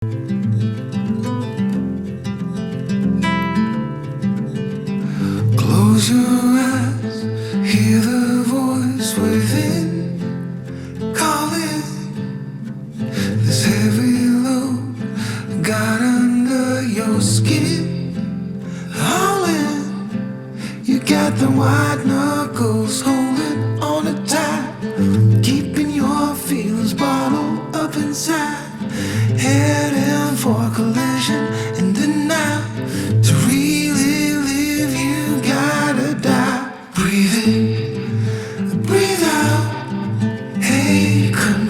Close your eyes, hear the voice within calling. This heavy load got under your skin, howling. You got the white knuckles holding on it tight, keeping your feelings bottled up inside, heading for a collision in the night. To really live, you gotta die. Breathe in, breathe out. Hey, come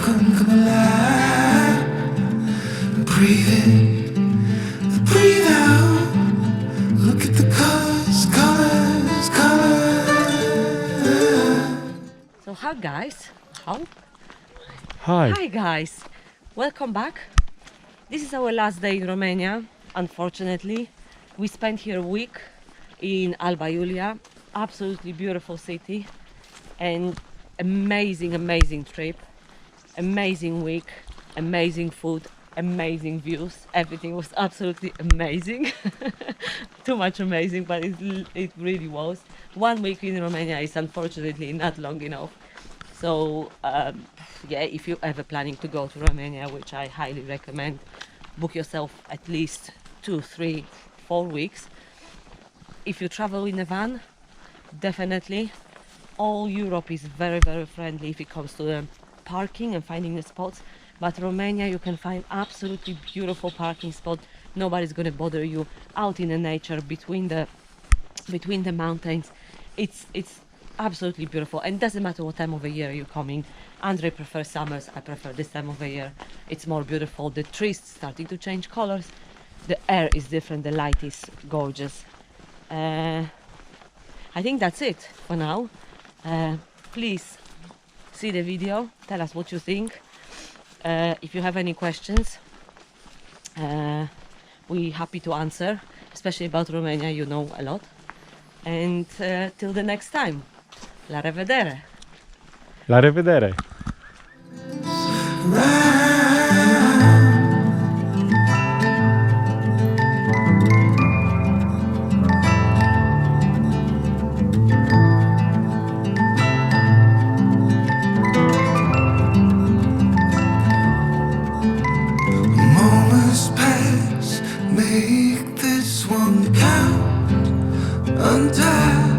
alive. Breathe in, breathe out. Look at the colors. So hi guys, Hi. Hi guys, welcome back. This is our last day in Romania, unfortunately. We spent here a week in Alba Iulia, absolutely beautiful city and amazing trip, amazing week, amazing food, amazing views. Everything was absolutely amazing. Too much amazing, but it really was. 1 week in Romania is unfortunately not long enough. So yeah, if you're ever planning to go to Romania, which I highly recommend, book yourself at least 2, 3, 4 weeks. If you travel in a van, definitely. All Europe is very friendly if it comes to the parking and finding the spots. But Romania, you can find absolutely beautiful parking spot. Nobody's gonna bother you out in the nature between the mountains. It's absolutely beautiful, and doesn't matter what time of the year you're coming. Andrei prefers summers, I prefer this time of the year. It's more beautiful, the trees starting to change colors, the air is different, the light is gorgeous. I think that's it for now. Please see the video, tell us what you think. If you have any questions, we're happy to answer, especially about Romania, you know a lot. And till the next time, la revedere! La revedere! Moments pass, make this one count. Untied,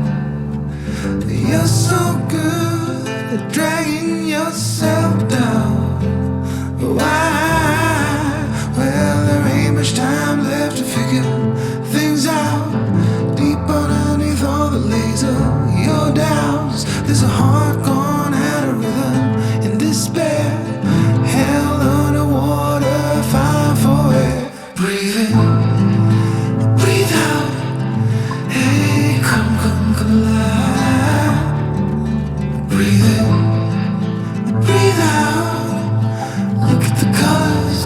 you're so good at dragging yourself down. Why? Well, there ain't much time left to figure things out. Deep underneath all the laser, your doubts, there's a heart gone out of rhythm in despair. Held underwater, fine for air. Breathe in, breathe out. Hey, come alive. Breathe in, breathe out. Look at the colors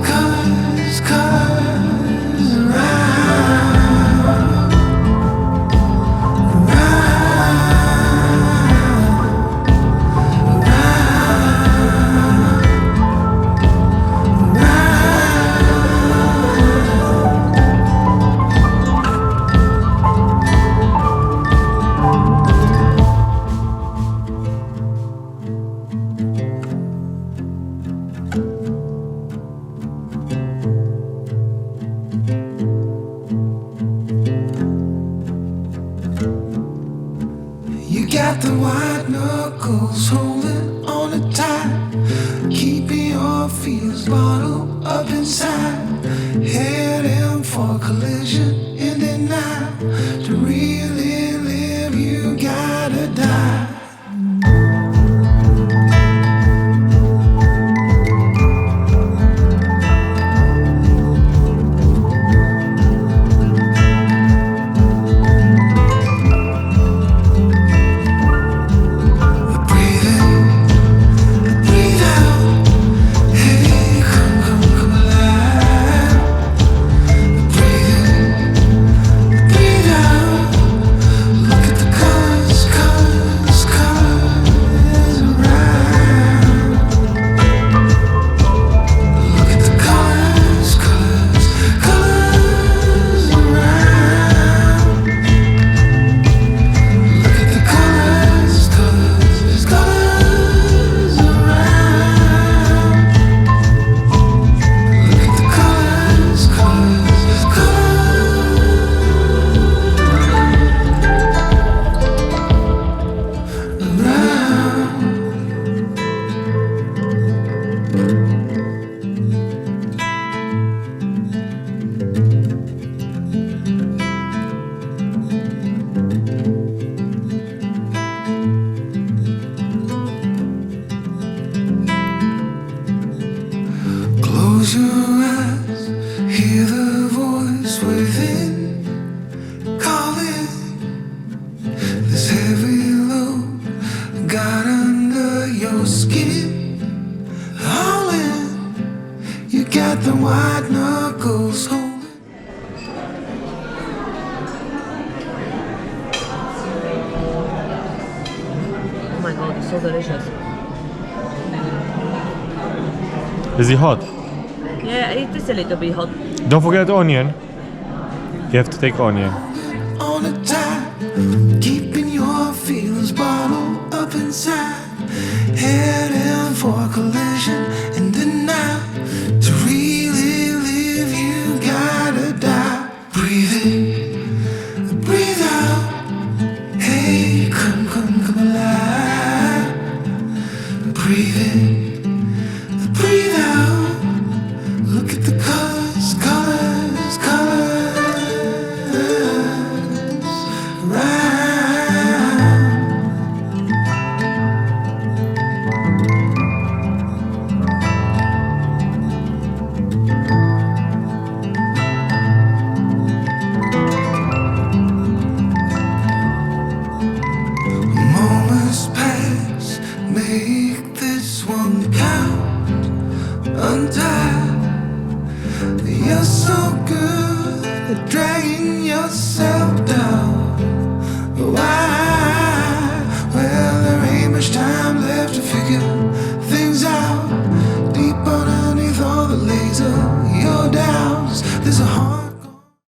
You got the white knuckles holding on it tight, keeping your feelings bottled up inside, heading for a collision in the night. To really live, you gotta die. Is it hot? Yeah, it is a little bit hot. Don't forget onion. You have to take onion. On a time, keeping your feelings bottled up inside, heading for collision in the night. To really live, you gotta die. Breathe in, breathe out. Hey, come alive. Breathe in, breathe out. Look at the colors, colors, colors. Round. Moments pass, make this one count. Untie. You're so good at dragging yourself down. Why